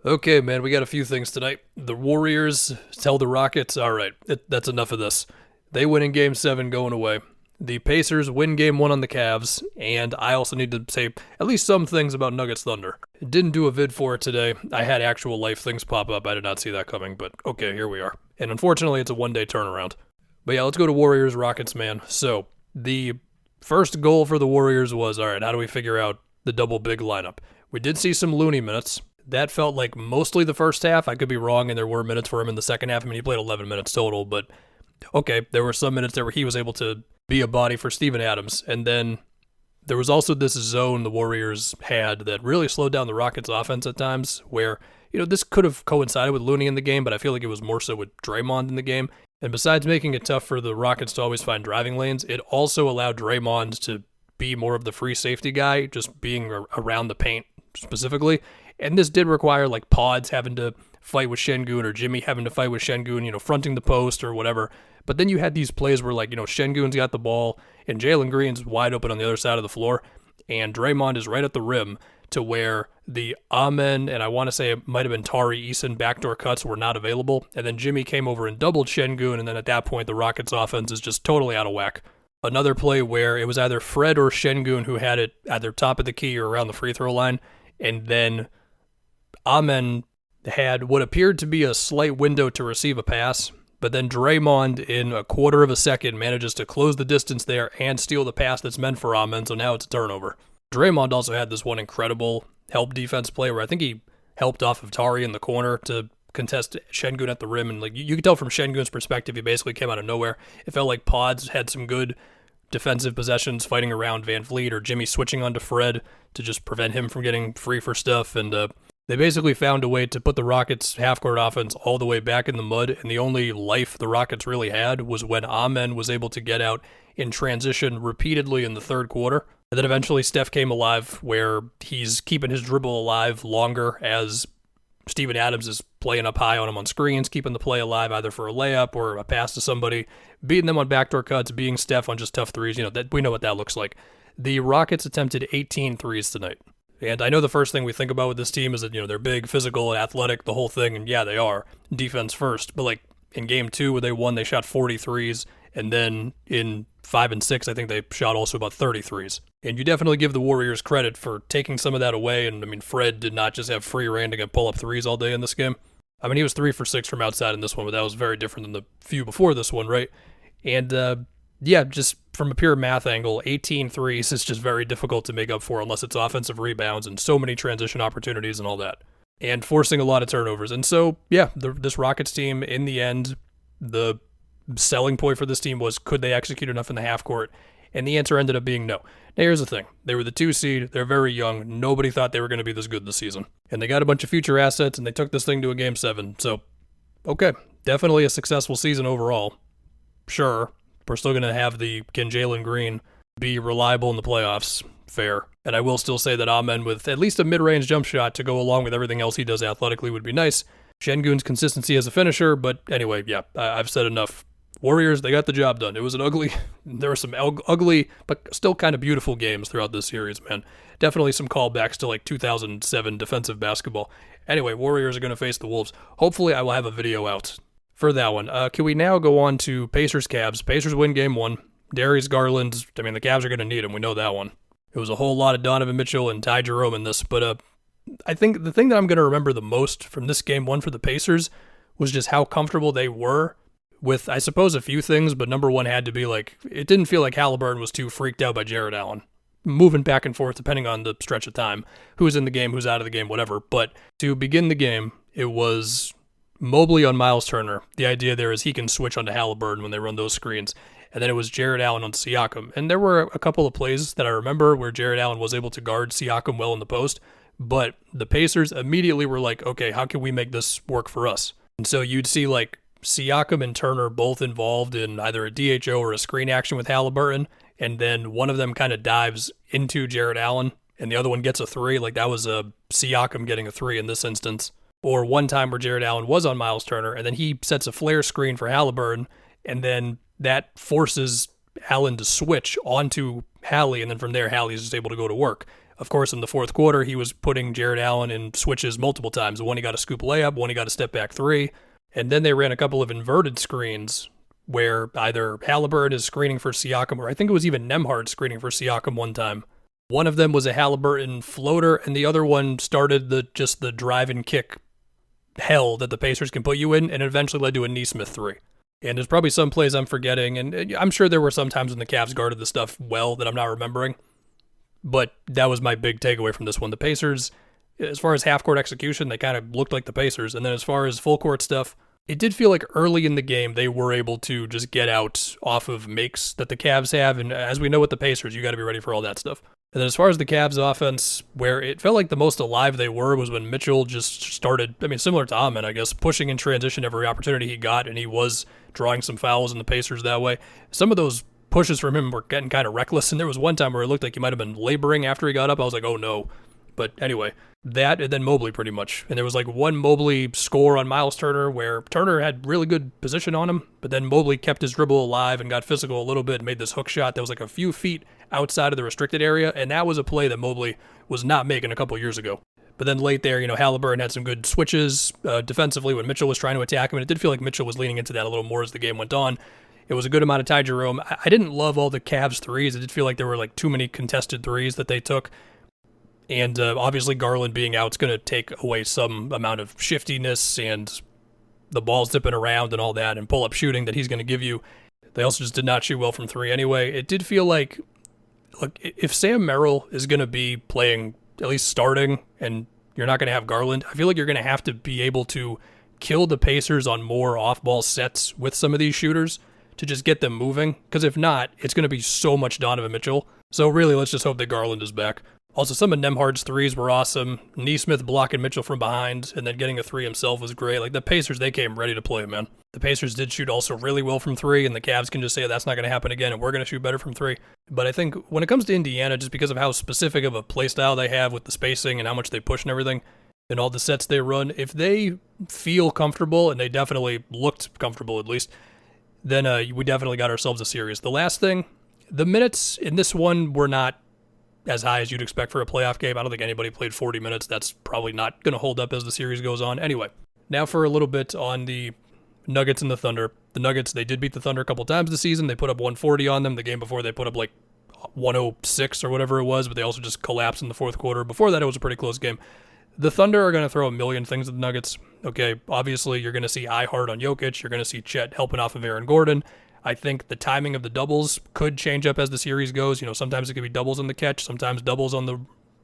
Okay, man, we got a few things tonight. The Warriors tell the Rockets, all right, that's enough of this. They win in Game 7 going away. The Pacers win Game 1 on the Cavs, and I also need to say at least some things about Nuggets Thunder. Didn't do a vid for it today. I had actual life things pop up. I did not see that coming, but okay, here we are. And unfortunately, it's a one-day turnaround. But yeah, let's go to Warriors Rockets, man. So, the first goal for the Warriors was, all right, how do we figure out the double big lineup? We did see some Looney minutes. That felt like mostly the first half. I could be wrong, and there were minutes for him in the second half. I mean, he played 11 minutes total, but okay, there were some minutes there where he was able to be a body for Steven Adams. And then there was also this zone the Warriors had that really slowed down the Rockets' offense at times where, this could have coincided with Looney in the game, but I feel like it was more so with Draymond in the game. And besides making it tough for the Rockets to always find driving lanes, it also allowed Draymond to be more of the free safety guy, just being around the paint specifically. And this did require like Pods having to fight with Şengün or Jimmy having to fight with Şengün, fronting the post or whatever. But then you had these plays where Şengün's got the ball and Jalen Green's wide open on the other side of the floor and Draymond is right at the rim to where the Amen and I want to say it might have been Tari Eason backdoor cuts were not available. And then Jimmy came over and doubled Şengün, and then at that point the Rockets offense is just totally out of whack. Another play where it was either Fred or Şengün who had it either top of the key or around the free throw line, and then Amen had what appeared to be a slight window to receive a pass, but then Draymond, in a quarter of a second, manages to close the distance there and steal the pass that's meant for Amen, so now it's a turnover. Draymond also had this one incredible help defense play where I think he helped off of Tari in the corner to contest Şengün at the rim, and you could tell from Şengün's perspective, he basically came out of nowhere. It felt like Pods had some good defensive possessions fighting around Van Vliet or Jimmy switching onto Fred to just prevent him from getting free for stuff, and they basically found a way to put the Rockets' half-court offense all the way back in the mud, and the only life the Rockets really had was when Amen was able to get out in transition repeatedly in the third quarter. And then eventually Steph came alive where he's keeping his dribble alive longer as Steven Adams is playing up high on him on screens, keeping the play alive either for a layup or a pass to somebody, beating them on backdoor cuts, beating Steph on just tough threes. That we know what that looks like. The Rockets attempted 18 threes tonight. And I know the first thing we think about with this team is that, they're big, physical, athletic, the whole thing. And yeah, they are. Defense first. But like in game 2 where they won, they shot 40 threes. And then in 5 and 6, I think they shot also about 30 threes. And you definitely give the Warriors credit for taking some of that away. And I mean, Fred did not just have free reign to get pull-up threes all day in this game. I mean, he was 3 for 6 from outside in this one, but that was very different than the few before this one, right? And yeah, just from a pure math angle, 18 threes is just very difficult to make up for unless it's offensive rebounds and so many transition opportunities and all that. And forcing a lot of turnovers. And so, yeah, this Rockets team, in the end, the selling point for this team was, could they execute enough in the half court? And the answer ended up being no. Now, here's the thing. They were the 2 seed. They're very young. Nobody thought they were going to be this good this season. And they got a bunch of future assets, and they took this thing to a Game 7. So, okay, definitely a successful season overall. Sure. We're still going to have can Jalen Green be reliable in the playoffs? Fair. And I will still say that Amen with at least a mid-range jump shot to go along with everything else he does athletically would be nice. Şengün's consistency as a finisher, but anyway, yeah, I've said enough. Warriors, they got the job done. It was there were some ugly, but still kind of beautiful games throughout this series, man. Definitely some callbacks to like 2007 defensive basketball. Anyway, Warriors are going to face the Wolves. Hopefully I will have a video out for that one. Can we now go on to Pacers-Cavs? Pacers win game 1. Darius Garland, I mean, the Cavs are going to need him. We know that one. It was a whole lot of Donovan Mitchell and Ty Jerome in this, but I think the thing that I'm going to remember the most from this game 1 for the Pacers was just how comfortable they were with, I suppose, a few things, but number one had to be like, it didn't feel like Halliburton was too freaked out by Jared Allen. Moving back and forth depending on the stretch of time, who's in the game, who's out of the game, whatever. But to begin the game, it was Mobley on Miles Turner. The idea there is he can switch onto Halliburton when they run those screens. And then it was Jared Allen on Siakam. And there were a couple of plays that I remember where Jared Allen was able to guard Siakam well in the post. But the Pacers immediately were like, okay, how can we make this work for us? And so you'd see like Siakam and Turner both involved in either a DHO or a screen action with Halliburton. And then one of them kind of dives into Jared Allen and the other one gets a 3. Like that was a Siakam getting a 3 in this instance. Or one time where Jared Allen was on Miles Turner and then he sets a flare screen for Halliburton and then that forces Allen to switch onto Hallie, and then from there, Hallie's just able to go to work. Of course, in the fourth quarter, he was putting Jared Allen in switches multiple times. One he got a scoop layup, one he got a step back three. And then they ran a couple of inverted screens where either Halliburton is screening for Siakam, or I think it was even Nembhard screening for Siakam one time. One of them was a Halliburton floater, and the other one started the drive and kick hell that the Pacers can put you in, and it eventually led to a Nesmith three. And there's probably some plays I'm forgetting, and I'm sure there were some times when the Cavs guarded the stuff well that I'm not remembering. But that was my big takeaway from this one. The Pacers, as far as half-court execution, they kind of looked like the Pacers. And then as far as full-court stuff, it did feel like early in the game they were able to just get out off of makes that the Cavs have. And as we know with the Pacers, you got to be ready for all that stuff. And then as far as the Cavs offense, where it felt like the most alive they were was when Mitchell just started, similar to Ahmed, I guess, pushing in transition every opportunity he got, and he was drawing some fouls in the Pacers that way. Some of those pushes from him were getting kind of reckless, and there was one time where it looked like he might have been laboring after he got up. I was like, oh no. But anyway, that and then Mobley pretty much. And there was like one Mobley score on Miles Turner where Turner had really good position on him, but then Mobley kept his dribble alive and got physical a little bit and made this hook shot that was like a few feet outside of the restricted area, and that was a play that Mobley was not making a couple years ago. But then late there, Halliburton had some good switches defensively when Mitchell was trying to attack him, and it did feel like Mitchell was leaning into that a little more as the game went on. It was a good amount of Ty Jerome. I didn't love all the Cavs threes. It did feel like there were like too many contested threes that they took. And obviously Garland being out is going to take away some amount of shiftiness and the ball zipping around and all that and pull-up shooting that he's going to give you. They also just did not shoot well from three anyway. It did feel like, look, if Sam Merrill is going to be playing, at least starting, and you're not going to have Garland, I feel like you're going to have to be able to kill the Pacers on more off-ball sets with some of these shooters to just get them moving. Because if not, it's going to be so much Donovan Mitchell. So really, let's just hope that Garland is back. Also, some of Nembhard's threes were awesome. Nesmith blocking Mitchell from behind and then getting a three himself was great. Like, the Pacers, they came ready to play, man. The Pacers did shoot also really well from three, and the Cavs can just say that's not going to happen again, and we're going to shoot better from three. But I think when it comes to Indiana, just because of how specific of a play style they have with the spacing and how much they push and everything, and all the sets they run, if they feel comfortable, and they definitely looked comfortable at least, then we definitely got ourselves a series. The last thing, the minutes in this one were not as high as you'd expect for a playoff game. I don't think anybody played 40 minutes. That's probably not going to hold up as the series goes on. Anyway, now for a little bit on the Nuggets and the Thunder. The Nuggets, they did beat the Thunder a couple times this season. They put up 140 on them. The game before, they put up like 106 or whatever it was, but they also just collapsed in the fourth quarter. Before that, it was a pretty close game. The Thunder are going to throw a million things at the Nuggets. Okay, obviously, you're going to see hard on Jokic. You're going to see Chet helping off of Aaron Gordon. I think the timing of the doubles could change up as the series goes. Sometimes it could be doubles on the catch, sometimes doubles on the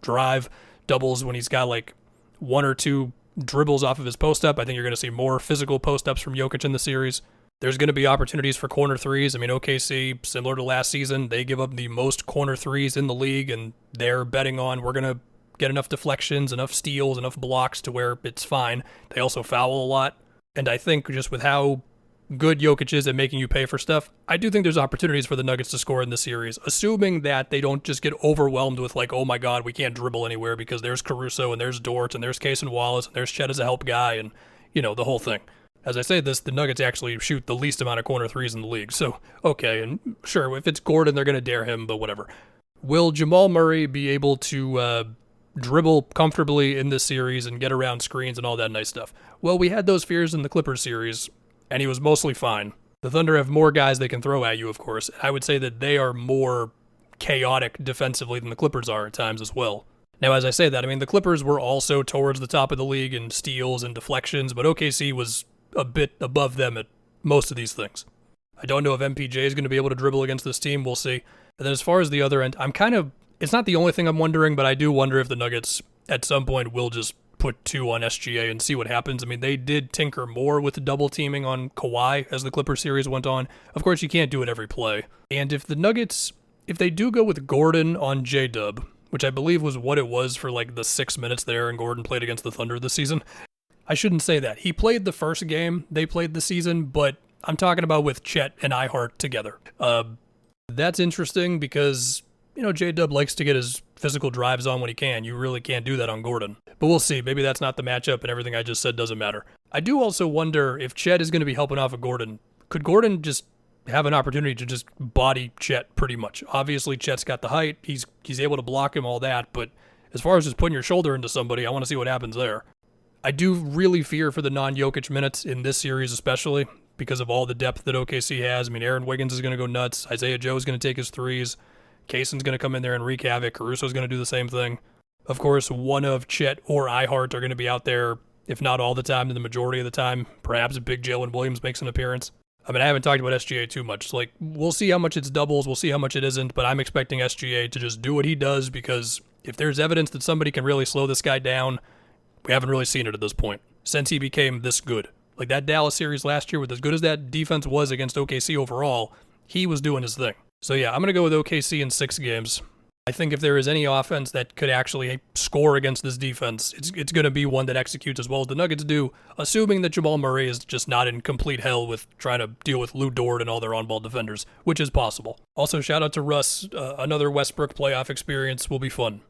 drive, doubles when he's got like one or two dribbles off of his post-up. I think you're going to see more physical post-ups from Jokic in the series. There's going to be opportunities for corner threes. OKC, similar to last season, they give up the most corner threes in the league, and they're betting on we're going to get enough deflections, enough steals, enough blocks to where it's fine. They also foul a lot. And I think just with how good Jokic is at making you pay for stuff, I do think there's opportunities for the Nuggets to score in this series, assuming that they don't just get overwhelmed with like, oh my God, we can't dribble anywhere because there's Caruso and there's Dort and there's Case and Wallace and there's Chet as a help guy and, the whole thing. As I say this, the Nuggets actually shoot the least amount of corner threes in the league. So, okay, and sure, if it's Gordon, they're going to dare him, but whatever. Will Jamal Murray be able to dribble comfortably in this series and get around screens and all that nice stuff? Well, we had those fears in the Clippers series, and he was mostly fine. The Thunder have more guys they can throw at you, of course. I would say that they are more chaotic defensively than the Clippers are at times as well. Now, as I say that, the Clippers were also towards the top of the league in steals and deflections, but OKC was a bit above them at most of these things. I don't know if MPJ is going to be able to dribble against this team. We'll see. And then as far as the other end, it's not the only thing I'm wondering, but I do wonder if the Nuggets at some point will just put two on SGA and see what happens. They did tinker more with the double teaming on Kawhi as the Clippers series went on. Of course, you can't do it every play. And if the Nuggets, if they do go with Gordon on J-Dub, which I believe was what it was for like the 6 minutes that Aaron Gordon played against the Thunder this season. I shouldn't say that. He played the first game they played this season, but I'm talking about with Chet and Ihart together. That's interesting because, J-Dub likes to get his physical drives on when he can. You really can't do that on Gordon. But we'll see. Maybe that's not the matchup and everything I just said doesn't matter. I do also wonder if Chet is going to be helping off of Gordon. Could Gordon just have an opportunity to just body Chet pretty much. Obviously, Chet's got the height. He's able to block him, all that. But as far as just putting your shoulder into somebody, I want to see what happens there. I do really fear for the non-Jokic minutes in this series especially because of all the depth that OKC has. I mean, Aaron Wiggins is going to go nuts. Isaiah Joe is going to take his threes. Kayson's going to come in there and wreak havoc. Caruso's going to do the same thing. Of course, one of Chet or Ihart are going to be out there, if not all the time, then the majority of the time. Perhaps Big Jalen Williams makes an appearance. I mean, I haven't talked about SGA too much. Like, we'll see how much it's doubles, we'll see how much it isn't, but I'm expecting SGA to just do what he does because if there's evidence that somebody can really slow this guy down, we haven't really seen it at this point since he became this good. Like that Dallas series last year, with as good as that defense was against OKC overall, he was doing his thing. So yeah, I'm going to go with OKC in 6 games. I think if there is any offense that could actually score against this defense, it's going to be one that executes as well as the Nuggets do, assuming that Jamal Murray is just not in complete hell with trying to deal with Lou Dort and all their on-ball defenders, which is possible. Also, shout out to Russ. Another Westbrook playoff experience will be fun.